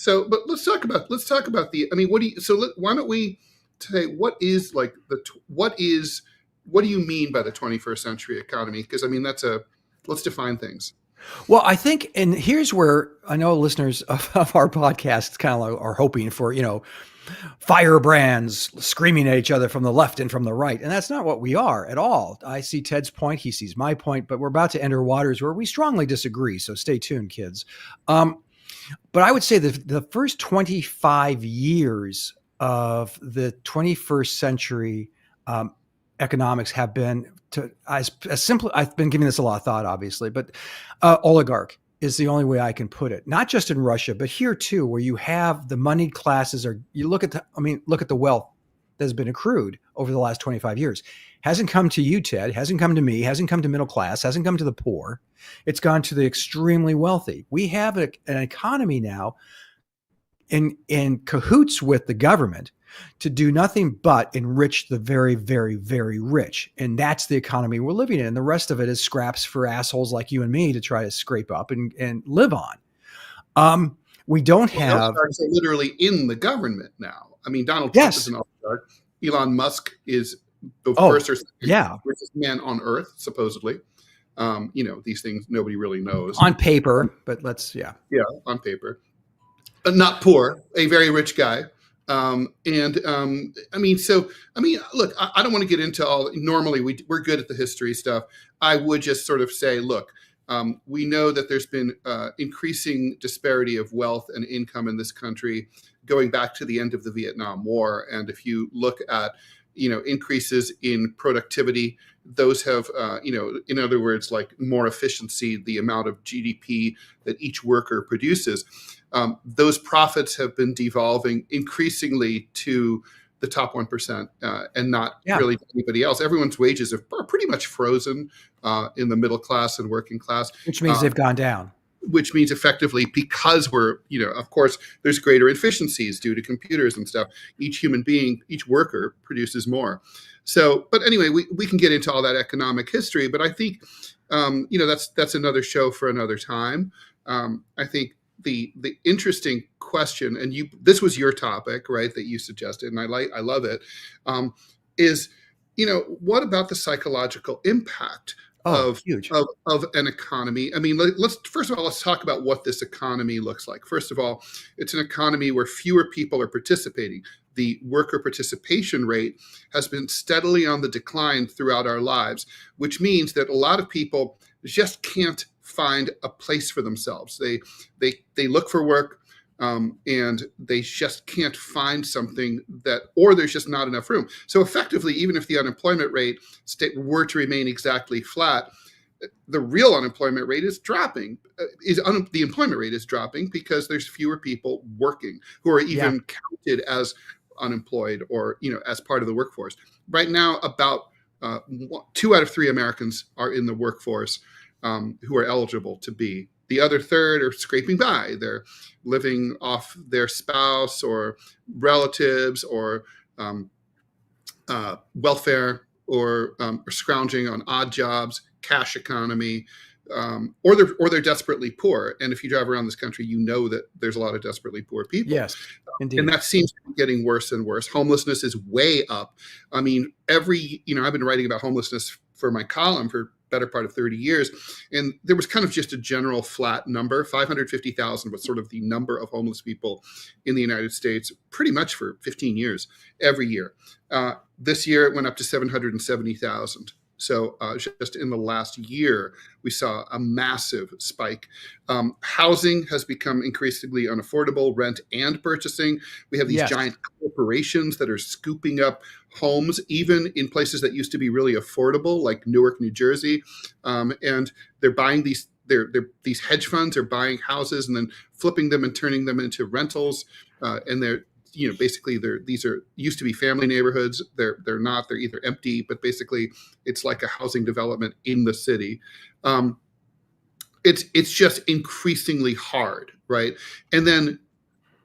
So, but let's talk about the. I mean, what do you? So why don't we say what is like what do you mean by the 21st century economy? Because I mean let's define things. Well, I think, and here's where I know listeners of our podcast kind of like are hoping for, firebrands screaming at each other from the left and from the right. And that's not what we are at all. I see Ted's point. He sees my point, but we're about to enter waters where we strongly disagree. So stay tuned, kids. But I would say that the first 25 years of the 21st century economics have been as simple. I've been giving this a lot of thought, obviously, but oligarch is the only way I can put it. Not just in Russia, but here too, where you have the moneyed classes, or you look at the wealth that has been accrued over the last 25 years. Hasn't come to you, Ted, hasn't come to me, hasn't come to middle class, hasn't come to the poor. It's gone to the extremely wealthy. We have an economy now in cahoots with the government to do nothing but enrich the very, very, very rich. And that's the economy we're living in. And the rest of it is scraps for assholes like you and me to try to scrape up and live on. We don't have... Oligarchs are literally in the government now. I mean, Donald Trump is an oligarch. Elon Musk is the first or second richest man on earth, supposedly. These things nobody really knows. On paper, but Yeah, on paper. Not poor, a very rich guy. Look, I don't want to get into all. Normally, we're good at the history stuff. I would just sort of say, look, we know that there's been increasing disparity of wealth and income in this country going back to the end of the Vietnam War. And if you look at, increases in productivity, those have, in other words, like more efficiency, the amount of GDP that each worker produces. Those profits have been devolving increasingly to the top 1% and not really to anybody else. Everyone's wages are pretty much frozen in the middle class and working class. Which means they've gone down. Which means effectively, because we're, of course, there's greater efficiencies due to computers and stuff. Each human being, each worker produces more. So, but anyway, we can get into all that economic history, but I think, that's another show for another time. I think the interesting question, and this was your topic, right, that you suggested, and I love it, is, what about the psychological impact of an economy? I mean, let's talk about what this economy looks like. First of all, it's an economy where fewer people are participating. The worker participation rate has been steadily on the decline throughout our lives, which means that a lot of people just can't find a place for themselves. They look for work and they just can't find something or there's just not enough room. So effectively, even if the unemployment rate were to remain exactly flat, the real unemployment rate is dropping. The employment rate is dropping because there's fewer people working who are even counted as unemployed or as part of the workforce. Right now, about 2 out of 3 Americans are in the workforce who are eligible to be. The other third are scraping by. They're living off their spouse or relatives or welfare or scrounging on odd jobs, cash economy, or they're desperately poor. And if you drive around this country, you know that there's a lot of desperately poor people. Yes, indeed. And that seems to be getting worse and worse. Homelessness is way up. I mean, I've been writing about homelessness for my column for better part of 30 years. And there was kind of just a general flat number. 550,000 was sort of the number of homeless people in the United States pretty much for 15 years, every year. This year it went up to 770,000. So just in the last year, we saw a massive spike. Housing has become increasingly unaffordable, rent and purchasing. We have these giant corporations that are scooping up homes, even in places that used to be really affordable, like Newark, New Jersey. And they're buying these hedge funds are buying houses and then flipping them and turning them into rentals. And they're basically these are used to be family neighborhoods. They're not. They're either empty, but basically it's like a housing development in the city. It's just increasingly hard, right? And then